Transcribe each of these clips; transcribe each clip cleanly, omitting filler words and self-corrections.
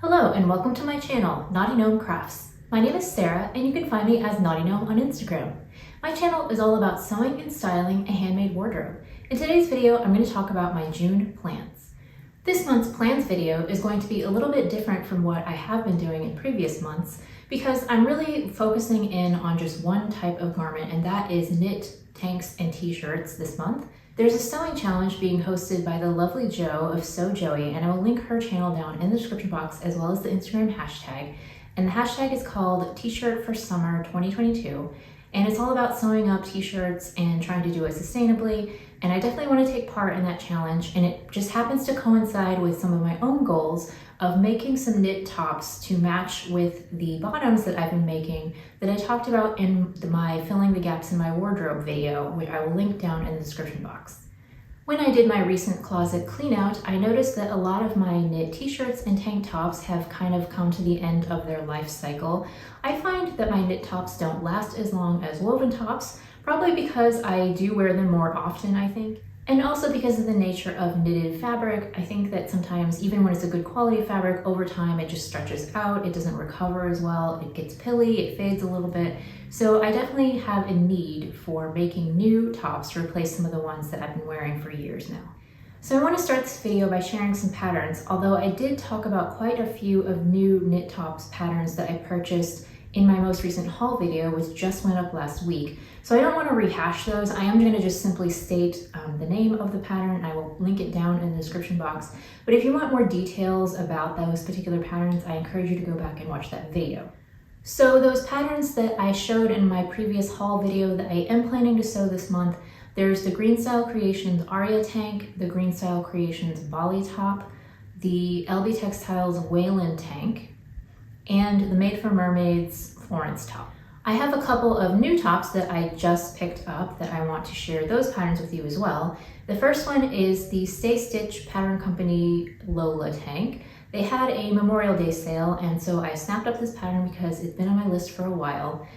Hello and welcome to my channel, Knotty Gnome Crafts. My name is Sarah and you can find me as Knotty Gnome on Instagram. My channel is all about sewing and styling a handmade wardrobe. In today's video, I'm going to talk about my June plans. This month's plans video is going to be a little bit different from what I have been doing in previous months because I'm really focusing in on just one type of garment, and that is knit tanks and t-shirts this month. There's a sewing challenge being hosted by the lovely Jo of Sew Joey, and I will link her channel down in the description box as well as the Instagram hashtag. And the hashtag is called T-shirt for Summer 2022. And it's all about sewing up t-shirts and trying to do it sustainably. And I definitely want to take part in that challenge. And it just happens to coincide with some of my own goals of making some knit tops to match with the bottoms that I've been making that I talked about in my Filling the Gaps in My Wardrobe video, which I will link down in the description box. When I did my recent closet clean out, I noticed that a lot of my knit t-shirts and tank tops have kind of come to the end of their life cycle. I find that my knit tops don't last as long as woven tops, probably because I do wear them more often, I think. And also because of the nature of knitted fabric, I think that sometimes even when it's a good quality fabric, over time it just stretches out, it doesn't recover as well, it gets pilly, it fades a little bit. So I definitely have a need for making new tops to replace some of the ones that I've been wearing for years now. So I want to start this video by sharing some patterns, although I did talk about quite a few of new knit tops patterns that I purchased in my most recent haul video, which just went up last week. So I don't want to rehash those. I am going to just simply state the name of the pattern. I will link it down in the description box. But if you want more details about those particular patterns, I encourage you to go back and watch that video. So those patterns that I showed in my previous haul video that I am planning to sew this month, there's the Green Style Creations Aria Tank, the Green Style Creations Bali Top, the LB Textiles Whalen Tank, and the Made for Mermaids Florence Top. I have a couple of new tops that I just picked up that I want to share those patterns with you as well. The first one is the Stay Stitch Pattern Company Lola Tank. They had a Memorial Day sale, and so I snapped up this pattern because it's been on my list for a while.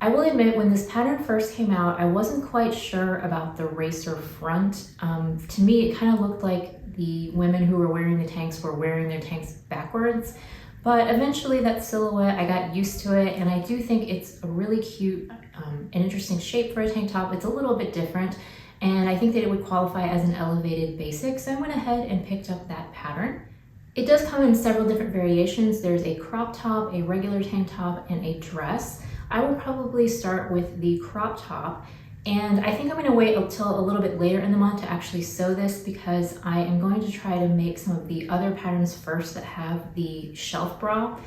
I will admit, when this pattern first came out, I wasn't quite sure about the racer front. To me, it kind of looked like the women who were wearing the tanks were wearing their tanks backwards. But eventually that silhouette, I got used to it, and I do think it's a really cute and interesting shape for a tank top. It's a little bit different, and I think that it would qualify as an elevated basic, so I went ahead and picked up that pattern. It does come in several different variations. There's a crop top, a regular tank top, and a dress. I will probably start with the crop top, and I think I'm going to wait until a little bit later in the month to actually sew this because I am going to try to make some of the other patterns first that have the shelf bra.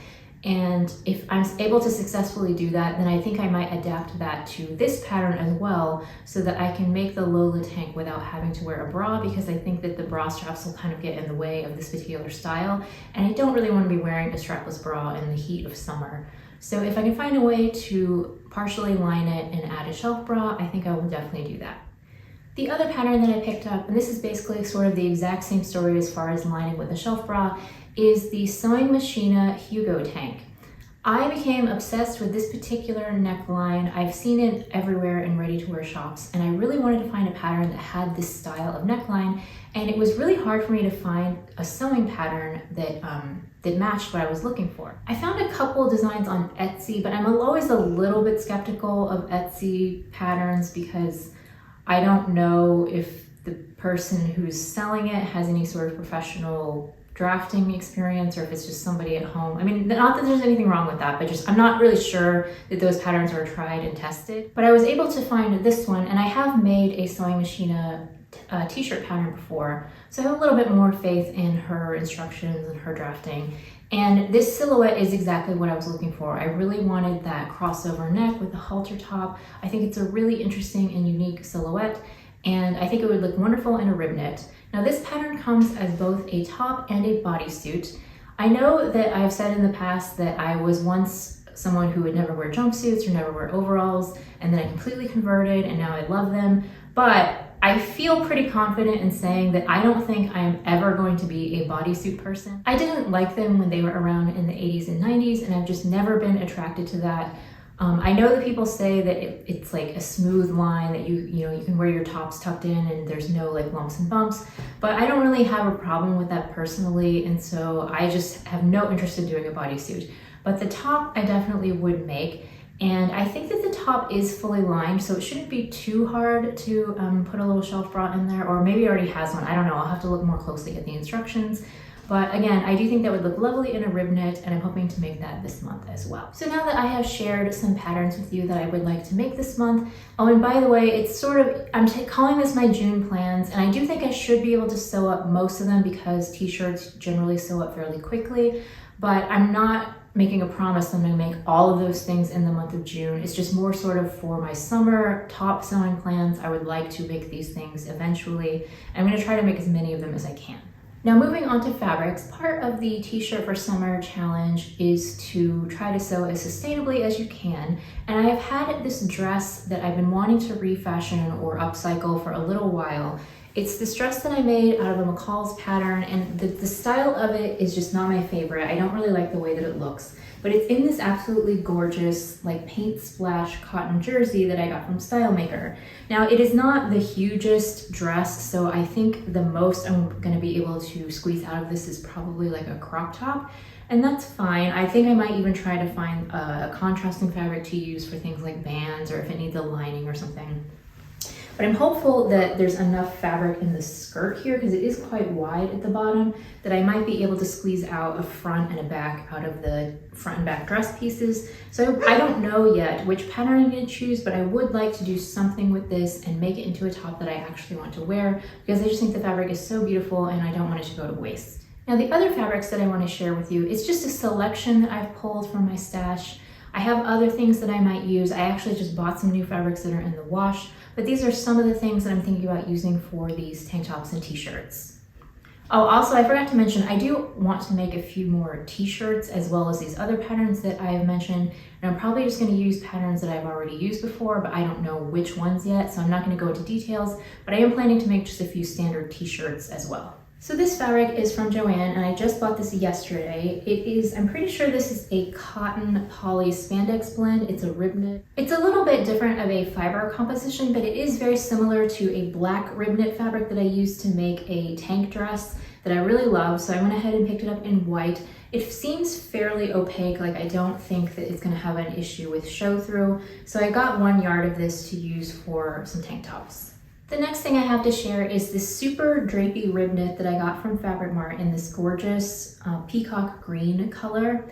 And if I'm able to successfully do that, then I think I might adapt that to this pattern as well so that I can make the Lola Tank without having to wear a bra, because I think that the bra straps will kind of get in the way of this particular style. And I don't really want to be wearing a strapless bra in the heat of summer. So if I can find a way to partially line it and add a shelf bra, I think I will definitely do that. The other pattern that I picked up, and this is basically sort of the exact same story as far as lining with a shelf bra, is the Sewing Machina Hugo Tank. I became obsessed with this particular neckline. I've seen it everywhere in ready-to-wear shops, and I really wanted to find a pattern that had this style of neckline, and it was really hard for me to find a sewing pattern that matched what I was looking for. I found a couple designs on Etsy, but I'm always a little bit skeptical of Etsy patterns because I don't know if the person who's selling it has any sort of professional drafting experience or if it's just somebody at home. I mean, not that there's anything wrong with that, but just I'm not really sure that those patterns were tried and tested. But I was able to find this one, and I have made a Sewing Machina t-shirt pattern before, so I have a little bit more faith in her instructions and her drafting. And this silhouette is exactly what I was looking for. I really wanted that crossover neck with the halter top. I think it's a really interesting and unique silhouette, and I think it would look wonderful in a rib knit. Now this pattern comes as both a top and a bodysuit. I know that I've said in the past that I was once someone who would never wear jumpsuits or never wear overalls, and then I completely converted and now I love them. But I feel pretty confident in saying that I don't think I am ever going to be a bodysuit person. I didn't like them when they were around in the 80s and 90s, and I've just never been attracted to that. I know that people say that it's like a smooth line that you can wear your tops tucked in and there's no like lumps and bumps, but I don't really have a problem with that personally, and so I just have no interest in doing a bodysuit. But the top I definitely would make, and I think that the top is fully lined, so it shouldn't be too hard to put a little shelf bra in there, or maybe it already has one. I don't know, I'll have to look more closely at the instructions. But again, I do think that would look lovely in a rib knit, and I'm hoping to make that this month as well. So now that I have shared some patterns with you that I would like to make this month, oh, and by the way, it's sort of, I'm calling this my June plans, and I do think I should be able to sew up most of them because t-shirts generally sew up fairly quickly, but I'm not making a promise that I'm gonna make all of those things in the month of June. It's just more sort of for my summer top sewing plans. I would like to make these things eventually. I'm gonna try to make as many of them as I can. Now moving on to fabrics, part of the t-shirt for summer challenge is to try to sew as sustainably as you can. And I have had this dress that I've been wanting to refashion or upcycle for a little while. It's this dress that I made out of a McCall's pattern, and the style of it is just not my favorite. I don't really like the way that it looks, but it's in this absolutely gorgeous like paint splash cotton jersey that I got from Style Maker. Now it is not the hugest dress, so I think the most I'm gonna be able to squeeze out of this is probably like a crop top, and that's fine. I think I might even try to find a contrasting fabric to use for things like bands or if it needs a lining or something. But I'm hopeful that there's enough fabric in the skirt here, because it is quite wide at the bottom, that I might be able to squeeze out a front and a back out of the front and back dress pieces. So I don't know yet which pattern I'm going to choose, but I would like to do something with this and make it into a top that I actually want to wear, because I just think the fabric is so beautiful and I don't want it to go to waste. Now the other fabrics that I want to share with you, it's just a selection that I've pulled from my stash. I have other things that I might use. I actually just bought some new fabrics that are in the wash, but these are some of the things that I'm thinking about using for these tank tops and t-shirts. Oh, also I forgot to mention, I do want to make a few more t-shirts as well as these other patterns that I have mentioned, and I'm probably just going to use patterns that I've already used before, but I don't know which ones yet, so I'm not going to go into details, but I am planning to make just a few standard t-shirts as well. So this fabric is from Joann, and I just bought this yesterday. It is, I'm pretty sure this is a cotton poly spandex blend. It's a rib knit. It's a little bit different of a fiber composition, but it is very similar to a black rib knit fabric that I used to make a tank dress that I really love. So I went ahead and picked it up in white. It seems fairly opaque, like I don't think that it's gonna have an issue with show through. So I got 1 yard of this to use for some tank tops. The next thing I have to share is this super drapey rib knit that I got from Fabric Mart in this gorgeous peacock green color.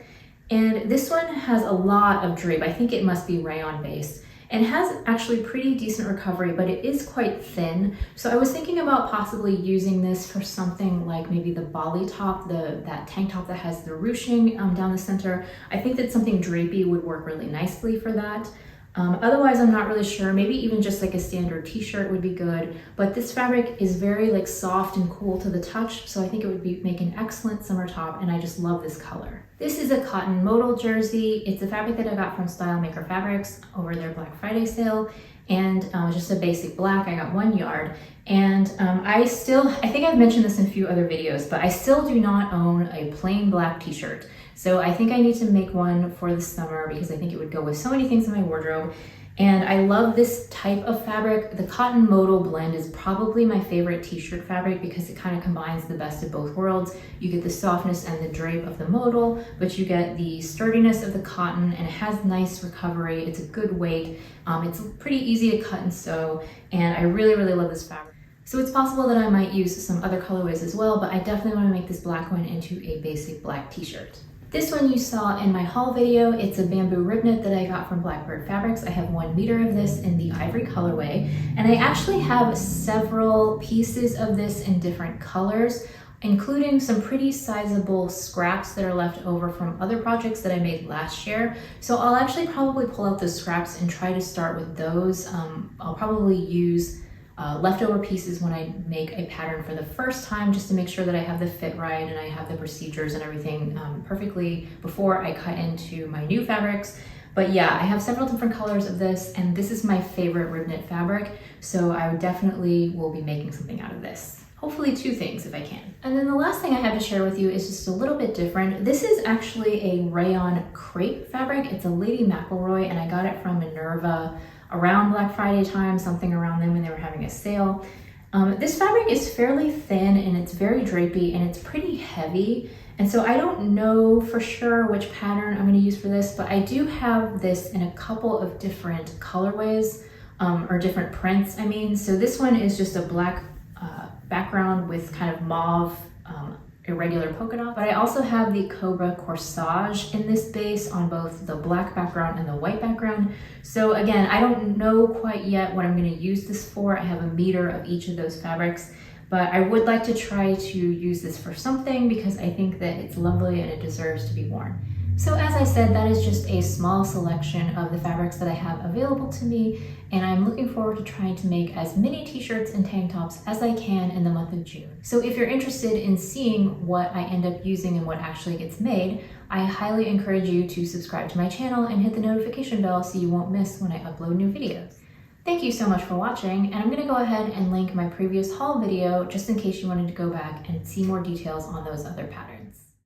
And this one has a lot of drape. I think it must be rayon based, and has actually pretty decent recovery, but it is quite thin. So I was thinking about possibly using this for something like maybe the Bali top, that tank top that has the ruching down the center. I think that something drapey would work really nicely for that. Otherwise, I'm not really sure. Maybe even just like a standard t-shirt would be good, but this fabric is very like soft and cool to the touch, so I think it would make an excellent summer top, and I just love this color. This is a cotton modal jersey. It's a fabric that I got from Style Maker Fabrics over their Black Friday sale, and just a basic black. I got 1 yard, and I think I've mentioned this in a few other videos, but I still do not own a plain black t-shirt. So I think I need to make one for the summer because I think it would go with so many things in my wardrobe. And I love this type of fabric. The cotton modal blend is probably my favorite t-shirt fabric because it kind of combines the best of both worlds. You get the softness and the drape of the modal, but you get the sturdiness of the cotton, and it has nice recovery. It's a good weight. It's pretty easy to cut and sew, and I really, really love this fabric. So it's possible that I might use some other colorways as well, but I definitely want to make this black one into a basic black t-shirt. This one you saw in my haul video. It's a bamboo rib knit that I got from Blackbird Fabrics. I have 1 meter of this in the ivory colorway, and I actually have several pieces of this in different colors, including some pretty sizable scraps that are left over from other projects that I made last year. So I'll actually probably pull out those scraps and try to start with those. I'll probably use leftover pieces when I make a pattern for the first time, just to make sure that I have the fit right and I have the procedures and everything perfectly before I cut into my new fabrics. But yeah, I have several different colors of this, and this is my favorite rib knit fabric, so I definitely will be making something out of this. hopefully 2 things if I can. And then the last thing I have to share with you is just a little bit different. This is actually a rayon crepe fabric. It's a Lady McElroy, and I got it from Minerva around Black Friday time, something around then when they were having a sale. This fabric is fairly thin and it's very drapey and it's pretty heavy. And so I don't know for sure which pattern I'm going to use for this, but I do have this in a couple of different colorways, or different prints, I mean. So this one is just a black background with kind of mauve irregular polka dot, but I also have the Cobra corsage in this base on both the black background and the white background. So again, I don't know quite yet what I'm going to use this for. I have a meter of each of those fabrics, but I would like to try to use this for something because I think that it's lovely and it deserves to be worn. So as I said, that is just a small selection of the fabrics that I have available to me, and I'm looking forward to trying to make as many t-shirts and tank tops as I can in the month of June. So if you're interested in seeing what I end up using and what actually gets made, I highly encourage you to subscribe to my channel and hit the notification bell so you won't miss when I upload new videos. Thank you so much for watching, and I'm going to go ahead and link my previous haul video just in case you wanted to go back and see more details on those other patterns.